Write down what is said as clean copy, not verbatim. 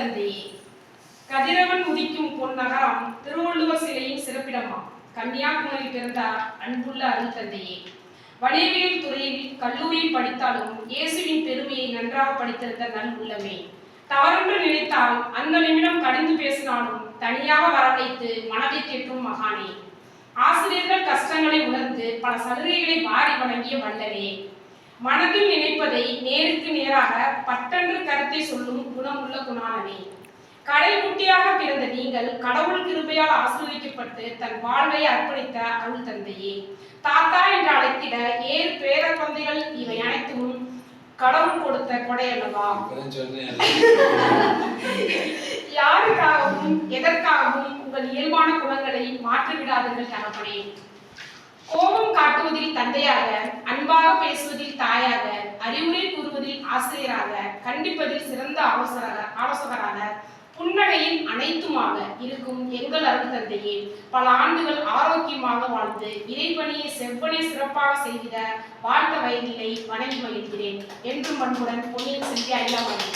தந்தையே, கதிரவன் உதிக்கும் பொன் நகரம் திருவள்ளுவர் சிலையின் சிறப்பிடமா கன்னியாகுமரி பிறந்த அன்புள்ள அருள் தந்தையே, வணிகவியல் துறையில் கல்லூரியில் படித்தாலும் இயேசுவின் பெருமையை நன்றாக படித்திருந்த நல் உள்ளமே, தவறென்று நினைத்தால் அந்த நிமிடம் கடிந்து பேசினாலும் தனியாக வரவழைத்து மனதை கேட்கும் மகானே, ஆசிரியர்கள் கஷ்டங்களை உணர்ந்து பல சலுகைகளை வாரி வழங்கிய வல்லலே, மனதில் நினைப்பதை நேருக்கு நேராக பட்டென்று கருத்தை சொல்லும் குணமுள்ள குணாளனே, கடைக்குட்டியாக பிறந்த நீங்கள் கடவுள் கிருபையால் ஆசீர்வதிக்கப்பட்டு தன் வாழ்வை அர்ப்பணித்த அருள் தந்தையே, தாத்தா என்று அழைத்திட ஏறு பேர குழந்தைகள் இவை அனைத்தும் கடவுள் கொடுத்த கொடை அல்லவா? யாருக்காகவும் எதற்காகவும் உங்கள் இயல்பான குணங்களை மாற்றிவிடாதீர்கள் தகப்பனே. கோபம் காட்டுவதில் தந்தையாக, அன்பாக பேசுவதில் தாயாக, அறிவுரை கூறுவதில் ஆசிரியராக, கண்டிப்பதில் சிறந்த ஆலோசகராக, புன்னகையில் அனைத்துமாக இருக்கும் எங்கள் அருள் தந்தையே, பல ஆண்டுகள் ஆரோக்கியமாக வாழ்ந்து இறைப்பணியை செவ்வனை சிறப்பாக செய்திட வாழ்த்த வயதில்லை வணங்கி மகிழ்கிறேன். என்றும் அன்புடன் பொன்னியின் செல்வி அகிலாமணி.